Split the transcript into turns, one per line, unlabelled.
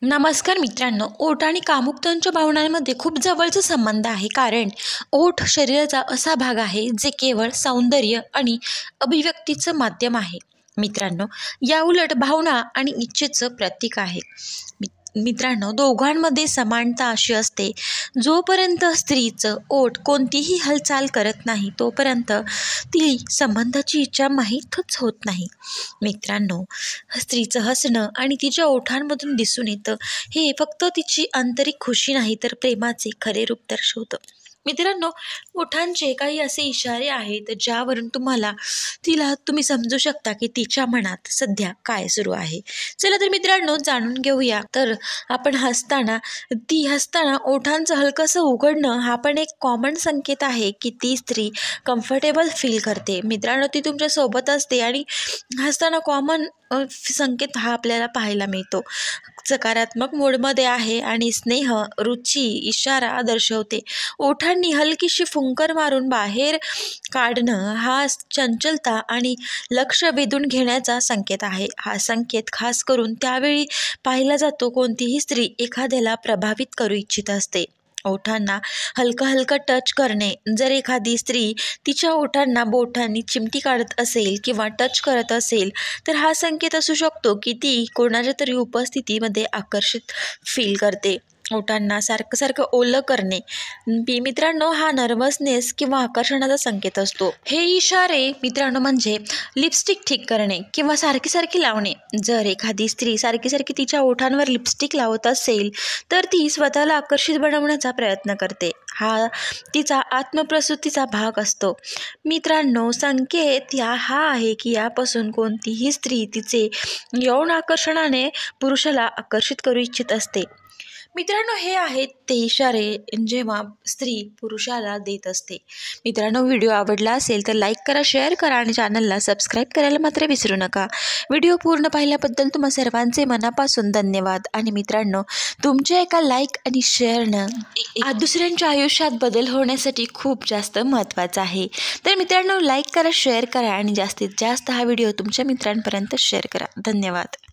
नमस्कार मित्रांनो, ओठ आणि कामुकतांच्या भावनांमध्ये खूप जवळचा संबंध आहे. कारण ओठ शरीराचा असा भाग आहे जे केवळ सौंदर्य आणि अभिव्यक्तीचं माध्यम आहे. मित्रांनो, या उलट भावना आणि इच्छेचं प्रतीक आहे. मित्रांनो, दोघांमध्ये समानता अशी असते, जोपर्यंत स्त्रीचं ओठ कोणतीही हालचाल करत नाही तोपर्यंत ती संबंधाची इच्छा माहीतच होत नाही. मित्रांनो, स्त्रीचं हसणं आणि तिच्या ओठांमधून दिसून येतं हे फक्त तिची आंतरिक खुशी नाही तर प्रेमाचे खरे रूप दर्शवतं. मित्रांनो, ओठांचे काही असे इशारे आहेत ज्यावरून तुम्ही समजू शकता की तिच्या मनात सध्या काय सुरू आहे. चला तर मित्रांनो, जाणून घेऊया. तर आपण हसताना ओठांचं हलकंसं उघडणं हा पण एक कॉमन संकेत आहे की ती स्त्री कम्फर्टेबल फील करते. मित्रांनो, ती तुमच्या सोबत असते आणि हसताना कॉमन संकेत हा आपल्याला पाहायला मिळतो. सकारात्मक मूडमध्ये आहे आणि स्नेह, रुची, इशारा दर्शवते. ओठांनी हलकीशी फुंकर मारून बाहेर काढणं हा चंचलता आणि लक्ष वेधून घेण्याचा संकेत आहे. हा संकेत खास करून त्यावेळी पाहिला जातो कोणतीही स्त्री एखाद्याला प्रभावित करू इच्छित असते. ओठांना हलका टच करणे. जर एखादी स्त्री तिच्या ओठांना बोटांनी चिमटी काढत असेल किंवा टच करत असेल तर हा संकेत असू शकतो की ती कोणाच्या तरी उपस्थितीमध्ये आकर्षित फील करते. ओठांना सारखं ओलं करणे. मित्रांनो, हा नर्वसनेस किंवा आकर्षणाचा संकेत असतो. हे इशारे मित्रांनो म्हणजे लिपस्टिक ठीक करणे किंवा सारखी लावणे. जर एखादी स्त्री सारखी तिच्या ओठांवर लिपस्टिक लावत असेल तर ती स्वतःला आकर्षित बनवण्याचा प्रयत्न करते. हा तिचा आत्मप्रसूतीचा भाग असतो. मित्रांनो, संकेत हा आहे की यापासून कोणतीही स्त्री तिचे यौन आकर्षणाने पुरुषाला आकर्षित करू इच्छित असते. मित्रांनो, हे आहेत ते इशारे जेव्हा स्त्री पुरुषाला देत असते. मित्रांनो, व्हिडिओ आवडला असेल तर लाईक करा, शेअर करा आणि चॅनलला सबस्क्राईब करायला मात्र विसरू नका. व्हिडिओ पूर्ण पाहिल्याबद्दल तुम्हा सर्वांचे मनापासून धन्यवाद. आणि मित्रांनो, तुमच्या एका लाईक आणि शेअरनं दुसऱ्यांच्या आयुष्यात बदल होण्यासाठी खूप जास्त महत्त्वाचं आहे. तर मित्रांनो, लाईक करा, शेअर करा आणि जास्तीत जास्त हा व्हिडिओ तुमच्या मित्रांपर्यंत शेअर करा. धन्यवाद.